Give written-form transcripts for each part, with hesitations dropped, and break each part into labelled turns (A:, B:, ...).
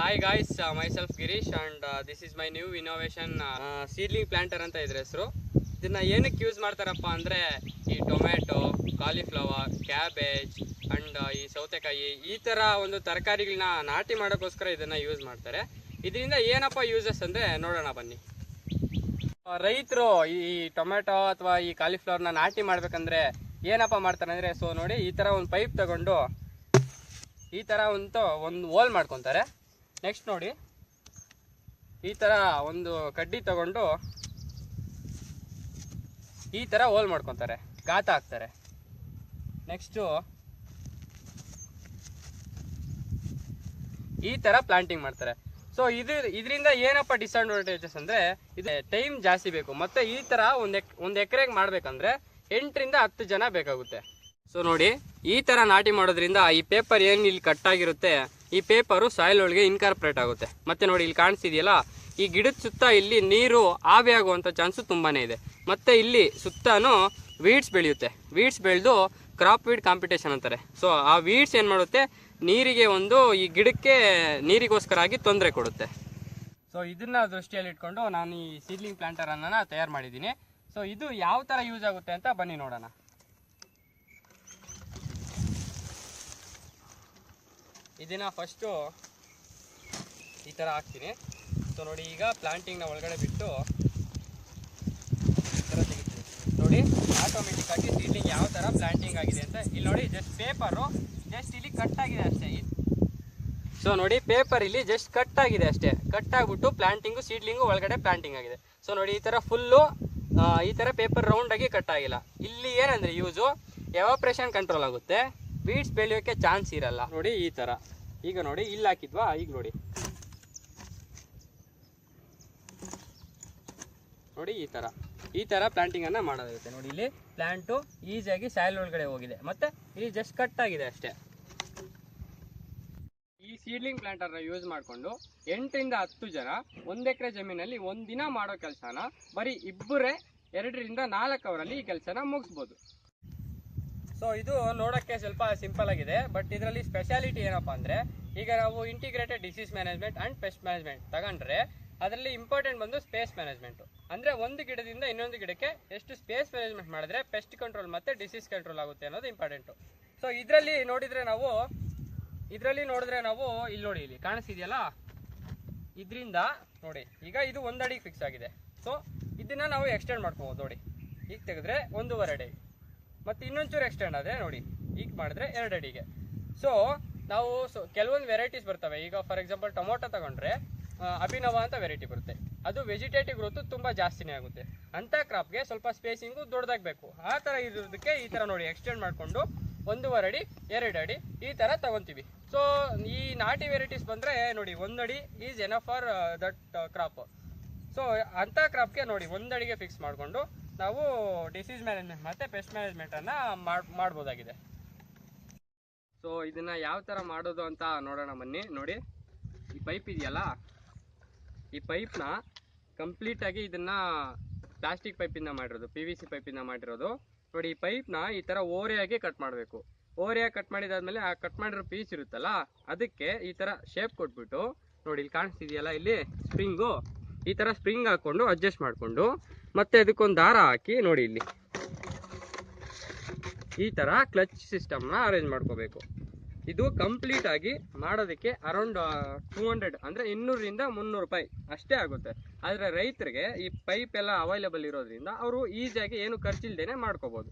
A: Hi guys, myself Girish and this is my new innovation seedling planter ಅಂತ ಇದ್ರ ಹೆಸರು. ಇದನ್ನ ಏನಕ್ಕೆ ಯೂಸ್ ಮಾಡ್ತಾರಪ್ಪ ಅಂದ್ರೆ ಈ ಟೊಮ್ಯಾಟೊ, ಕಾಲಿಫ್ಲವರ್, ಕ್ಯಾಬೇಜ್ ಅಂಡ್ ಈ ಸೌತೆಕಾಯಿ ಈ ತರ ಒಂದು ತರಕಾರಿಗಳನ್ನ ನಾಟಿ ಮಾಡೋಕ್ಕೋಸ್ಕರ ಇದನ್ನ ಯೂಸ್ ಮಾಡ್ತಾರೆ. ಇದರಿಂದ ಏನಪ್ಪ ಯೂಸಸ್ ಅಂದ್ರೆ ನೋಡೋಣ ಬನ್ನಿ. ರೈತರು ಈ ಟೊಮ್ಯಾಟೊ ಅಥವಾ ಈ ಕಾಲಿಫ್ಲವರ್ನ ನಾಟಿ ಮಾಡ್ಬೇಕಂದ್ರೆ ಏನಪ್ಪ ಮಾಡ್ತಾರೆ ಅಂದ್ರೆ ಸೊ ನೋಡಿ ಈ ತರ ಒಂದು ಪೈಪ್ ತಗೊಂಡು ಈ ತರ ಒಂದು ಹೋಲ್ ಮಾಡ್ಕೊತಾರೆ. ನೆಕ್ಸ್ಟ್ ನೋಡಿ ಈ ತರ ಒಂದು ಕಡ್ಡಿ ತಗೊಂಡು ಈ ತರ ಹೋಲ್ ಮಾಡ್ಕೊತಾರೆ, ಗಾತ ಹಾಕ್ತಾರೆ. ನೆಕ್ಸ್ಟು ಈ ತರ ಪ್ಲಾಂಟಿಂಗ್ ಮಾಡ್ತಾರೆ. ಸೊ ಇದರಿಂದ ಏನಪ್ಪ ಡಿಸ್ಅಡ್ವಾಂಟೇಜಸ್ ಅಂದ್ರೆ ಇದು ಟೈಮ್ ಜಾಸ್ತಿ ಬೇಕು. ಮತ್ತೆ ಈ ತರ ಒಂದು ಎಕರೆಗೆ ಮಾಡ್ಬೇಕಂದ್ರೆ 8 ರಿಂದ 10 ಜನ ಬೇಕಾಗುತ್ತೆ. ಸೊ ನೋಡಿ ಈ ತರ ನಾಟಿ ಮಾಡೋದ್ರಿಂದ ಈ ಪೇಪರ್ ಏನು ಇಲ್ಲಿ ಕಟ್ ಆಗಿರುತ್ತೆ ಈ ಪೇಪರು ಸಾಯಿಲ್ ಒಳಗೆ ಇನ್ಕಾರ್ಪೊರೇಟ್ ಆಗುತ್ತೆ. ಮತ್ತೆ ನೋಡಿ ಇಲ್ಲಿ ಕಾಣಿಸ್ತಿದೆಯಲ್ಲ ಈ ಗಿಡದ ಸುತ್ತ ಇಲ್ಲಿ ನೀರು ಆವಿ ಆಗುವಂಥ ಚಾನ್ಸು ತುಂಬಾನೇ ಇದೆ. ಮತ್ತೆ ಇಲ್ಲಿ ಸುತ್ತಾನು ವೀಡ್ಸ್ ಬೆಳೆಯುತ್ತೆ. ವೀಡ್ಸ್ ಬೆಳೆದು ಕ್ರಾಪ್ ವೀಡ್ ಕಾಂಪಿಟೇಷನ್ ಅಂತಾರೆ. ಸೊ ಆ ವೀಡ್ಸ್ ಏನು ಮಾಡುತ್ತೆ ನೀರಿಗೆ ಈ ಗಿಡಕ್ಕೆ ನೀರಿಗೋಸ್ಕರ ಆಗಿ ತೊಂದರೆ ಕೊಡುತ್ತೆ. ಸೊ ಇದನ್ನ ದೃಷ್ಟಿಯಲ್ಲಿ ಇಟ್ಕೊಂಡು ನಾನು ಈ ಸೀಡ್ಲಿಂಗ್ ಪ್ಲಾಂಟರ್ ಅನ್ನ ತಯಾರು ಮಾಡಿದ್ದೀನಿ. ಸೊ ಇದು ಯಾವ ಥರ ಯೂಸ್ ಆಗುತ್ತೆ ಅಂತ ಬನ್ನಿ ನೋಡೋಣ. ಇದನ್ನ ಫಸ್ಟು ಈ ಥರ ಹಾಕ್ತೀನಿ. ಸೊ ನೋಡಿ ಈಗ ಪ್ಲಾಂಟಿಂಗ್ನ ಒಳಗಡೆ ಬಿಟ್ಟು ಈ ಥರ ತೆಗಿತೀನಿ. ನೋಡಿ ಆಟೋಮೆಟಿಕ್ಕಾಗಿ ಸೀಡ್ಲಿಂಗ್ ಯಾವ ಥರ ಪ್ಲಾಂಟಿಂಗ್ ಆಗಿದೆ ಅಂತ ಇಲ್ಲಿ ನೋಡಿ. ಜಸ್ಟ್ ಪೇಪರು ಜಸ್ಟ್ ಇಲ್ಲಿ ಕಟ್ ಆಗಿದೆ ಅಷ್ಟೇ. ಸೊ ನೋಡಿ ಪೇಪರ್ ಇಲ್ಲಿ ಜಸ್ಟ್ ಕಟ್ ಆಗಿದೆ ಅಷ್ಟೇ. ಕಟ್ ಆಗಿಬಿಟ್ಟು ಪ್ಲಾಂಟಿಂಗು ಸೀಡ್ಲಿಂಗು ಒಳಗಡೆ ಪ್ಲಾಂಟಿಂಗ್ ಆಗಿದೆ. ಸೊ ನೋಡಿ ಈ ಥರ ಫುಲ್ಲು ಈ ಥರ ಪೇಪರ್ ರೌಂಡಾಗಿ ಕಟ್ ಆಗಿಲ್ಲ. ಇಲ್ಲಿ ಏನಂದರೆ ಯೂಸು ಎವಾಪ್ರೇಷನ್ ಕಂಟ್ರೋಲ್ ಆಗುತ್ತೆ, ಬೀಡ್ಸ್ ಬೆಳೆಯೋಕ್ಕೆ ಚಾನ್ಸ್ ಇರಲ್ಲ. ನೋಡಿ ಈ ಥರ ಈಗ ನೋಡಿ ಇಲ್ಲಿ ಹಾಕಿದ್ವಾ, ಈಗ ನೋಡಿ ನೋಡಿ ಈ ಥರ ಪ್ಲಾಂಟಿಂಗನ್ನು ಮಾಡೋದಾಗುತ್ತೆ. ನೋಡಿ ಇಲ್ಲಿ ಪ್ಲಾಂಟು ಈಸಿಯಾಗಿ ಸಾಯಿಲ್ ಒಳಗಡೆ ಹೋಗಿದೆ, ಮತ್ತೆ ಇಲ್ಲಿ ಜಸ್ಟ್ ಕಟ್ ಆಗಿದೆ ಅಷ್ಟೇ. ಈ ಸೀಡ್ಲಿಂಗ್ ಪ್ಲಾಂಟರ್ನ ಯೂಸ್ ಮಾಡಿಕೊಂಡು 8 ರಿಂದ 10 ಜನ 1 ಎಕರೆ ಜಮೀನಲ್ಲಿ ಒಂದಿನ ಮಾಡೋ ಕೆಲಸನ ಬರೀ 2 ರಿಂದ 4 ಅವರಲ್ಲಿ ಈ ಕೆಲಸನ ಮುಗಿಸ್ಬೋದು. ಸೊ ಇದು ನೋಡೋಕ್ಕೆ ಸ್ವಲ್ಪ ಸಿಂಪಲ್ ಆಗಿದೆ, ಬಟ್ ಇದರಲ್ಲಿ ಸ್ಪೆಷಾಲಿಟಿ ಏನಪ್ಪ ಅಂದರೆ ಈಗ ನಾವು integrated disease management and pest management ತಗೊಂಡ್ರೆ ಅದರಲ್ಲಿ ಇಂಪಾರ್ಟೆಂಟ್ ಬಂದು ಸ್ಪೇಸ್ ಮ್ಯಾನೇಜ್ಮೆಂಟು. ಅಂದರೆ ಒಂದು ಗಿಡದಿಂದ ಇನ್ನೊಂದು ಗಿಡಕ್ಕೆ ಎಷ್ಟು ಸ್ಪೇಸ್ ಮ್ಯಾನೇಜ್ಮೆಂಟ್ ಮಾಡಿದ್ರೆ ಪೆಸ್ಟ್ ಕಂಟ್ರೋಲ್ ಮತ್ತು ಡಿಸೀಸ್ ಕಂಟ್ರೋಲ್ ಆಗುತ್ತೆ ಅನ್ನೋದು ಇಂಪಾರ್ಟೆಂಟು. ಸೊ ಇದರಲ್ಲಿ ನೋಡಿದ್ರೆ ನಾವು ಇಲ್ಲಿ ನೋಡಿ ಇಲ್ಲಿ ಕಾಣಿಸ್ತಿದೆಯಲ್ಲ, ಇದರಿಂದ ನೋಡಿ ಈಗ ಇದು 1 ಅಡಿಗೆ ಫಿಕ್ಸ್ ಆಗಿದೆ. ಸೊ ಇದನ್ನು ನಾವು ಎಕ್ಸ್ಟೆಂಡ್ ಮಾಡ್ಕೋಬೋದು. ನೋಡಿ ಈಗ ತೆಗೆದ್ರೆ 1.5 ಅಡಿ, ಮತ್ತು ಇನ್ನೊಂಚೂರು ಎಕ್ಸ್ಟೆಂಡ್ ಆದರೆ ನೋಡಿ ಈಗ ಮಾಡಿದ್ರೆ 2 ಅಡಿಗೆ. ಸೊ ನಾವು ಕೆಲವೊಂದು ವೆರೈಟೀಸ್ ಬರ್ತವೆ. ಈಗ ಫಾರ್ ಎಕ್ಸಾಂಪಲ್ ಟೊಮೊಟೊ ತಗೊಂಡ್ರೆ ಅಭಿನವ ಅಂತ ವೆರೈಟಿ ಬರುತ್ತೆ. ಅದು ವೆಜಿಟೇಟಿವ್ ಗ್ರೋತು ತುಂಬ ಜಾಸ್ತಿನೇ ಆಗುತ್ತೆ. ಅಂಥ ಕ್ರಾಪ್ಗೆ ಸ್ವಲ್ಪ ಸ್ಪೇಸಿಂಗು ದೊಡ್ಡದಾಗಬೇಕು. ಆ ಥರ ಇರೋದಕ್ಕೆ ಈ ಥರ ನೋಡಿ ಎಕ್ಸ್ಟೆಂಡ್ ಮಾಡಿಕೊಂಡು 1.5 ಅಡಿ 2 ಅಡಿ ಈ ಥರ ತಗೊತೀವಿ. ಸೊ ಈ ನಾಟಿ ವೆರೈಟೀಸ್ ಬಂದರೆ ನೋಡಿ 1 ಅಡಿ is enough for that crop. So ಅಂಥ ಕ್ರಾಪ್ಗೆ ನೋಡಿ 1 ಅಡಿಗೆ ಫಿಕ್ಸ್ ಮಾಡಿಕೊಂಡು ನಾವು ಡಿಸೀಸ್ ಮ್ಯಾನೇಜ್ಮೆಂಟ್ ಮತ್ತು ಪೆಸ್ಟ್ ಮ್ಯಾನೇಜ್ಮೆಂಟನ್ನು ಮಾಡ್ಬೋದಾಗಿದೆ. ಸೊ ಇದನ್ನು ಯಾವ ಥರ ಮಾಡೋದು ಅಂತ ನೋಡೋಣ ಬನ್ನಿ. ನೋಡಿ ಈ ಪೈಪ್ ಇದೆಯಲ್ಲ, ಈ ಪೈಪ್ನ ಕಂಪ್ಲೀಟಾಗಿ ಇದನ್ನು ಪ್ಲಾಸ್ಟಿಕ್ ಪೈಪಿಂದ ಮಾಡಿರೋದು, PVC ಪೈಪಿಂದ ಮಾಡಿರೋದು. ನೋಡಿ ಈ ಪೈಪ್ನ ಈ ಥರ ಓರೆಯಾಗಿ ಕಟ್ ಮಾಡಬೇಕು. ಓರೆಯಾಗಿ ಕಟ್ ಮಾಡಿದಾದ್ಮೇಲೆ ಆ ಕಟ್ ಮಾಡಿರೋ ಪೀಸ್ ಇರುತ್ತಲ್ಲ ಅದಕ್ಕೆ ಈ ಥರ ಶೇಪ್ ಕೊಟ್ಬಿಟ್ಟು ನೋಡಿ ಇಲ್ಲಿ ಕಾಣಿಸ್ತಿದೆಯಲ್ಲ ಇಲ್ಲಿ ಸ್ಪ್ರಿಂಗು, ಈ ಥರ ಸ್ಪ್ರಿಂಗ್ ಹಾಕ್ಕೊಂಡು ಅಡ್ಜಸ್ಟ್ ಮಾಡಿಕೊಂಡು ಮತ್ತೆ ಅದಕ್ಕೊಂದು ದಾರ ಹಾಕಿ ನೋಡಿ ಇಲ್ಲಿ ಈ ಥರ ಕ್ಲಚ್ ಸಿಸ್ಟಮ್ನ ಅರೇಂಜ್ ಮಾಡ್ಕೋಬೇಕು. ಇದು ಕಂಪ್ಲೀಟ್ ಆಗಿ ಮಾಡೋದಕ್ಕೆ ಅರೌಂಡ್ 200 ಅಂದರೆ 200 ರಿಂದ 300 ರೂಪಾಯಿ ಅಷ್ಟೇ ಆಗುತ್ತೆ. ಆದರೆ ರೈತರಿಗೆ ಈ ಪೈಪ್ ಎಲ್ಲ ಅವೈಲೇಬಲ್ ಇರೋದ್ರಿಂದ ಅವರು ಈಸಿಯಾಗಿ ಏನು ಖರ್ಚಿಲ್ದೇನೆ ಮಾಡ್ಕೋಬೋದು.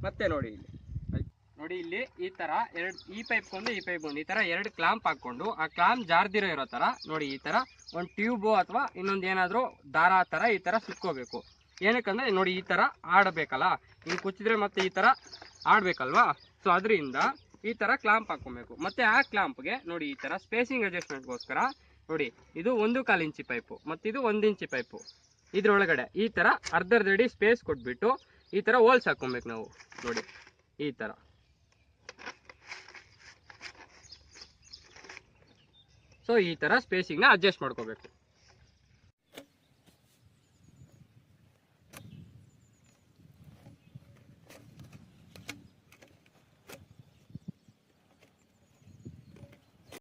A: ಮತ್ತೆ ನೋಡಿ ಇಲ್ಲಿ ಈ ಥರ ಈ ಪೈಪ್ ಒಂದು ಈ ಥರ 2 ಕ್ಲಾಂಪ್ ಹಾಕ್ಕೊಂಡು ಆ ಕ್ಲಾಂಪ್ ಜಾರ್ದಿರೋ ಇರೋ ಥರ ನೋಡಿ ಈ ಥರ ಒಂದು ಟ್ಯೂಬು ಅಥವಾ ಇನ್ನೊಂದು ಏನಾದರೂ ದಾರ ಥರ ಈ ಥರ ಸುತ್ಕೋಬೇಕು. ಏನಕ್ಕಂದರೆ ನೋಡಿ ಈ ಥರ ಆಡಬೇಕಲ್ಲ, ಹಿಂಗೆ ಕುಚ್ಚಿದ್ರೆ ಮತ್ತೆ ಈ ಥರ ಆಡಬೇಕಲ್ವಾ. ಸೊ ಅದರಿಂದ ಈ ಥರ ಕ್ಲಾಂಪ್ ಹಾಕ್ಕೊಬೇಕು. ಮತ್ತು ಆ ಕ್ಲಾಂಪ್ಗೆ ನೋಡಿ ಈ ಥರ ಸ್ಪೇಸಿಂಗ್ ಅಡ್ಜಸ್ಟ್ಮೆಂಟ್ಗೋಸ್ಕರ ನೋಡಿ ಇದು 1.25 ಇಂಚಿ ಪೈಪು ಮತ್ತು ಇದು 1 ಇಂಚಿ ಪೈಪು. ಇದ್ರೊಳಗಡೆ ಈ ಥರ ಅರ್ಧ ಅಡಿ ಸ್ಪೇಸ್ ಕೊಟ್ಬಿಟ್ಟು ಈ ಥರ ಹೋಲ್ಸ್ ಹಾಕ್ಕೊಬೇಕು ನಾವು. ನೋಡಿ ಈ ಥರ. ಸೊ ಈ ಥರ ಸ್ಪೇಸಿಂಗ್ನ ಅಡ್ಜಸ್ಟ್ ಮಾಡ್ಕೋಬೇಕು.